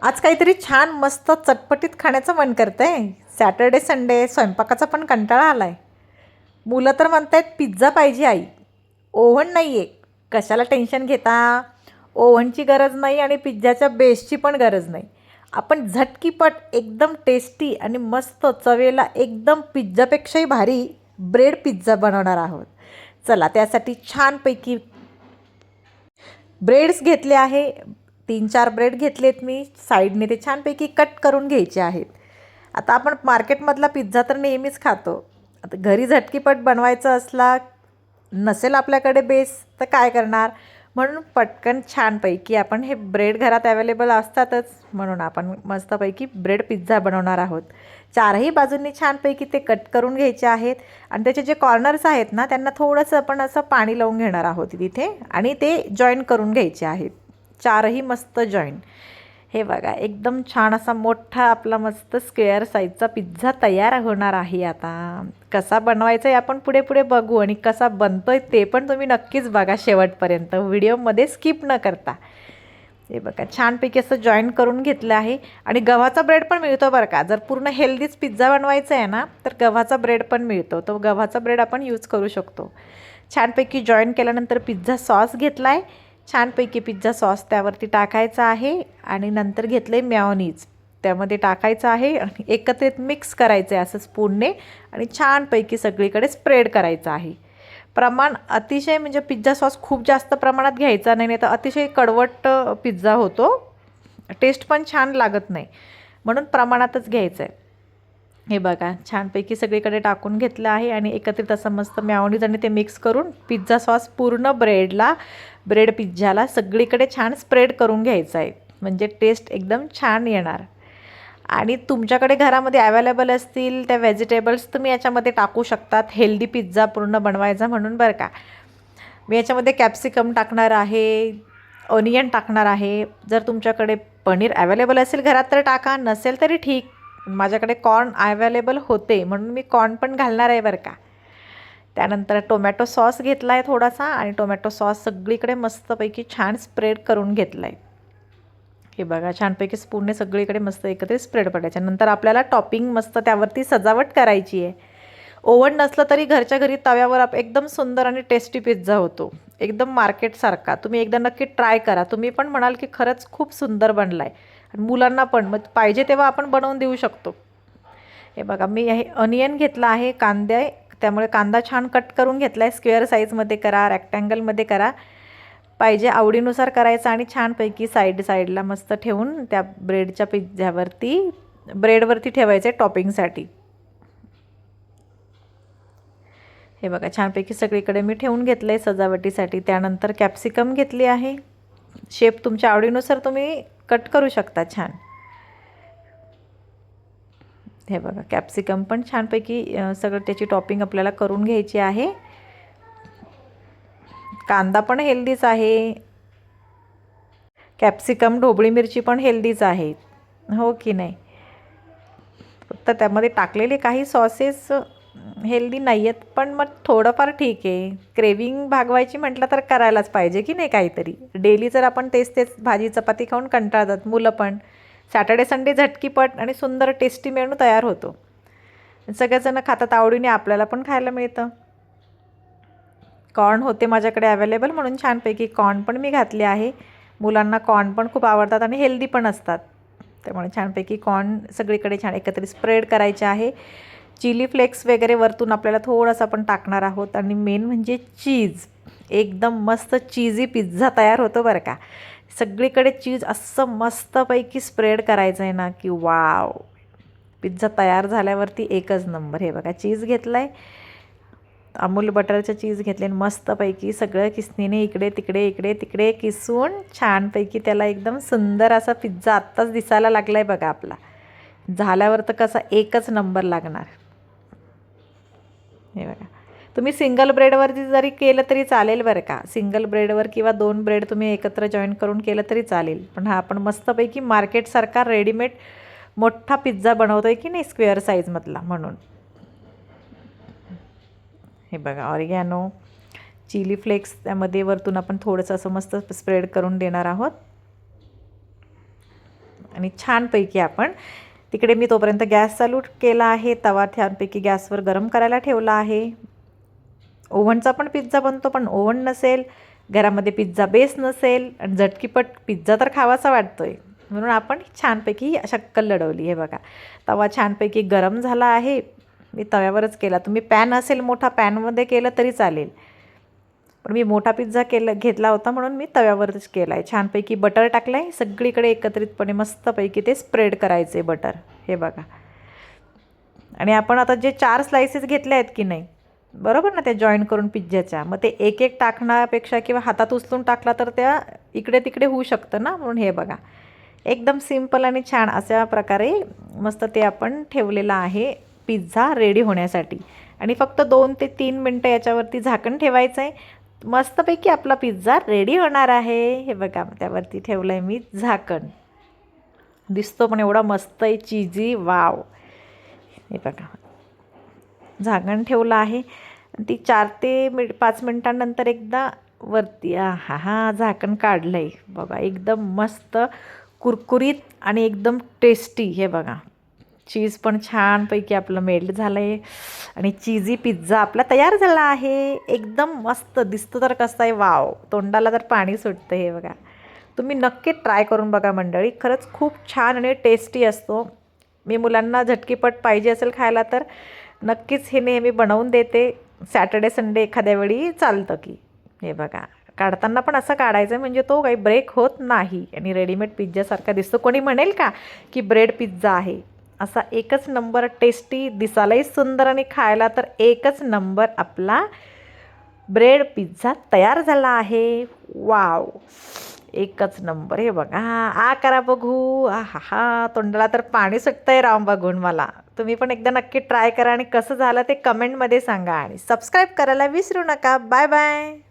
आज काहीतरी छान मस्त चटपटीत खाण्याचं मन करतंय. सॅटर्डे संडे स्वयंपाकाचा पण कंटाळा आलाय. मुलं तर म्हणतायत पिझ्झा पाहिजे आई. ओव्हन नाही आहे. कशाला टेन्शन घेता? ओव्हनची गरज नाही आणि पिझ्झाच्या बेसची पण गरज नाही. आपण झटकीपट एकदम टेस्टी आणि मस्त चवेला एकदम पिझ्झापेक्षाही भारी ब्रेड पिझ्झा बनवणार आहोत. चला त्यासाठी छानपैकी ब्रेड्स घेतले आहे. 3-4 ब्रेड घेतलेत मी. साईडने ते छानपैकी कट करून घ्यायचे आहेत. आता आपण मार्केटमधला पिझ्झा तर नेहमीच खातो. आता घरी झटकीपट बनवायचा असला, नसेल आपल्याकडे बेस तर काय करणार? म्हणून पटकन छानपैकी आपण हे ब्रेड घरात अवेलेबल असतातच, म्हणून आपण मस्तपैकी ब्रेड पिझ्झा बनवणार आहोत. चारही बाजूंनी छानपैकी ते कट करून घ्यायचे आहेत आणि त्याचे जे कॉर्नर्स आहेत ना, त्यांना थोडंसं आपण असं पाणी लावून घेणार आहोत तिथे आणि ते जॉईन करून घ्यायचे आहेत. चारही मस्त जॉईन. हे बघा एकदम छान असा मोठा आपला मस्त स्क्वेअर साईजचा पिझ्झा तयार होणार आहे. आता कसा बनवायचा आहे आपण पुढे पुढे बघू आणि कसा बनतोय ते पण तुम्ही नक्कीच बघा शेवटपर्यंत व्हिडिओमध्ये स्किप न करता. हे बघा छानपैकी असं जॉईन करून घेतलं आहे आणि गव्हाचा ब्रेड पण मिळतो बरं का. जर पूर्ण हेल्दीच पिझ्झा बनवायचा आहे ना तर गव्हाचा ब्रेड पण मिळतो. तो गव्हाचा ब्रेड आपण यूज करू शकतो. छानपैकी जॉईन केल्यानंतर पिझ्झा सॉस घेतला आहे. छानपैकी पिझ्झा सॉस त्यावरती टाकायचा आहे आणि नंतर घेतलं आहे मेयोनीज त्यामध्ये टाकायचं आहे आणि एकत्रित मिक्स करायचं आहे असं स्पूनने आणि छानपैकी सगळीकडे स्प्रेड करायचं आहे. प्रमाण अतिशय म्हणजे पिझ्झा सॉस खूप जास्त प्रमाणात घ्यायचा नाही, नाही तर अतिशय कडवट पिझ्झा होतो. टेस्ट पण छान लागत नाही, म्हणून प्रमाणातच घ्यायचं आहे. हे बघा छानपैकी सगळीकडे टाकून घेतलं आहे आणि एकत्रित असं मस्त मेयोनीज आणि ते मिक्स करून पिझ्झा सॉस पूर्ण ब्रेड पिझ्झाला सगळीकडे छान स्प्रेड करून घ्यायचं आहे. म्हणजे टेस्ट एकदम छान येणार. आणि तुमच्याकडे घरामध्ये अवेलेबल असतील त्या व्हेजिटेबल्स तुम्ही याच्यामध्ये टाकू शकतात हेल्दी पिझ्झा पूर्ण बनवायचा म्हणून बरं का. मी याच्यामध्ये कॅप्सिकम टाकणार आहे, ऑनियन टाकणार आहे. जर तुमच्याकडे पनीर अवेलेबल असेल घरात तर टाका, नसेल तरी ठीक. माझ्याकडे कॉर्न अवेलेबल होते म्हणून मी कॉर्न पण घालणार आहे बरं का. त्यानंतर टोमॅटो सॉस घेतला आहे थोडासा आणि टोमॅटो सॉस सगळीकडे मस्तपैकी छान स्प्रेड करून घेतला आहे. हे बघा छानपैकी स्पूनने सगळीकडे मस्त एकत्रित स्प्रेड पडायच्या. नंतर आपल्याला टॉपिंग मस्त त्यावरती सजावट करायची आहे. ओव्हन नसलं तरी घरच्या घरी तव्यावर एकदम सुंदर आणि टेस्टी पिझ्झा होतो, एकदम मार्केटसारखा. तुम्ही एकदा नक्की ट्राय करा. तुम्ही पण म्हणाल की खरंच खूप सुंदर बनला आहे आणि मुलांना पण मग पाहिजे तेव्हा आपण बनवून देऊ शकतो. हे बघा मी हे अनियन घेतला आहे, कांदे, त्यामुळे कांदा छान कट करून घेतला आहे. स्क्वेअर साईजमध्ये करा, रेक्टँगलमध्ये करा, पाहिजे आवडीनुसार करायचं आणि छानपैकी साईडला मस्त ठेवून त्या ब्रेडच्या ब्रेडवरती ठेवायचं आहे टॉपिंगसाठी. हे बघा छानपैकी सगळीकडे मी ठेवून घेतलं आहे सजावटीसाठी. त्यानंतर कॅप्सिकम घेतली आहे. शेप तुमच्या आवडीनुसार तुम्ही कट करू शकता छान. हे बघा कॅप्सिकम पण छानपैकी सगळं त्याची टॉपिंग आपल्याला करून घ्यायची आहे. कांदा पण हेल्दीच आहे, कॅप्सिकम ढोबळी मिरची पण हेल्दीच आहे, हो की नाही. फक्त त्यामध्ये टाकलेले काही सॉसेस हेल्दी नाही आहेत, पण मग थोडंफार ठीक आहे. क्रेविंग भागवायची म्हटलं तर करायलाच पाहिजे की नाही काहीतरी. डेली जर आपण तेच भाजी चपाती खाऊन कंटाळतात मुलं पण. सॅटर्डे संडे झटकीपट आणि सुंदर टेस्टी मेनू तयार होतो. सगळेजण खातात आवडीने, आपल्याला पण खायला मिळतं. कॉर्न होते माझ्याकडे अवेलेबल म्हणून छानपैकी कॉर्न पण मी घातले आहे. मुलांना कॉर्न पण खूप आवडतात आणि हेल्दी पण असतात, त्यामुळे छानपैकी कॉर्न सगळीकडे छान एकत्रित स्प्रेड करायचे आहे. चिली फ्लेक्स वगैरे वरतून आपल्याला थोडंसं आपण टाकणार आहोत आणि मेन म्हणजे चीज. एकदम मस्त चीजी पिझ्झा तयार होतो बरं का. सगळीकडे चीज असं मस्तपैकी स्प्रेड करायचं आहे ना की वाव, पिझ्झा तयार झाल्यावरती एकच नंबर. हे बघा चीज घेतलं आहे, अमूल बटरचं चीज घेतले, मस्तपैकी सगळं किसणीने इकडे तिकडे किसून छानपैकी त्याला एकदम सुंदर असा पिझ्झा आत्ताच दिसायला लागला आहे बघा आपला. झाल्यावर तर कसा एकच नंबर लागणार. हे बघा तुम्ही सिंगल ब्रेडवरती जरी केलं तरी चालेल बरं का. सिंगल ब्रेडवर किंवा 2 ब्रेड तुम्ही एकत्र जॉईन करून केलं तरी चालेल. पण हा आपण मस्तपैकी मार्केटसारखा रेडीमेड मोठा पिझ्झा बनवतो आहे की नाही स्क्वेअर साईजमधला, म्हणून. हे बघा ऑरिगॅनो, चिली फ्लेक्स त्यामध्ये वरतून आपण थोडंसं असं मस्त स्प्रेड करून देणार आहोत आणि छानपैकी आपण तिकडे मी तोपर्यंत गॅस चालू केला आहे. तवा छानपैकी गॅसवर गरम करायला ठेवला आहे. ओव्हनचा पण पिझ्झा बनतो, पण ओव्हन नसेल, घरामध्ये पिझ्झा बेस नसेल आणि झटकीपट पिझ्झा तर खावासा वाटतोय, म्हणून आपण छानपैकी शक्कल लढवली. हे बघा, तवा छानपैकी गरम झाला आहे. मी तव्यावरच केला. तुम्ही पॅन असेल मोठा, पॅनमध्ये केलं तरी चालेल, पण मी मोठा पिझ्झा घेतला होता म्हणून मी तव्यावरच केला आहे. छानपैकी बटर टाकलं आहे. सगळीकडे एकत्रितपणे मस्तपैकी ते स्प्रेड करायचं आहे बटर. हे बघा, आणि आपण आता जे 4 स्लायसेस घेतले आहेत की नाही, बरोबर ना, त्या जॉईन करून पिझ्झाच्या, मग ते एक एक टाकण्यापेक्षा किंवा हातात उचलून टाकला तर त्या इकडे तिकडे होऊ शकतं ना, म्हणून हे बघा एकदम सिम्पल आणि छान अशा प्रकारे मस्त ते आपण ठेवलेलं आहे पिझ्झा रेडी होण्यासाठी. आणि फक्त 2 ते 3 मिनटं याच्यावरती झाकण ठेवायचं आहे. मस्तपैकी आपला पिझ्झा रेडी होणार आहे. हे बघा, त्यावरती ठेवलं आहे मी झाकण. दिसतो पण एवढा मस्त आहे, चीजी, वाव. हे बघा, झाकण ठेवलं आहे. ती 4 ते 5 मिनटांनंतर एकदा वरती झाकण काढलं आहे. बघा, एकदम मस्त कुरकुरीत आणि एकदम टेस्टी. हे बघा, चीज पण छानपैकी आपलं मेल्ट झालं आहे आणि चीजी पिझ्झा आपला तयार झाला आहे. एकदम मस्त दिसतो तर कसं आहे, वाव, तोंडाला तर पाणी सुटतं. हे बघा, तुम्ही नक्की ट्राय करून बघा मंडळी, खरंच खूप छान आणि टेस्टी असतो. मी मुलांना झटकीपट पाहिजे असेल खायला तर नक्कीच हे नेहमी बनवून देते. सॅटर्डे संडे एखाद्या वेळी चालतं की. हे बघा, काढताना पण असं काढायचं म्हणजे तो काही ब्रेक होत नाही आणि रेडीमेड पिझ्झासारखा दिसतो. कोणी म्हणेल का की ब्रेड पिझ्झा आहे? असा एकच नंबर टेस्टी, दिसायलाही सुंदर आणि खायला तर एकच नंबर आपला ब्रेड पिझ्झा तयार झाला आहे. वाव, एकच नंबर. हे बघा, आ करा बघू. तोंडाला तर पाणी सुटतंय राम बघून मला. तुम्ही पण एकदा नक्की ट्राय करा आणि कसं झालं ते कमेंटमध्ये सांगा आणि सबस्क्राईब करायला विसरू नका. Bye bye.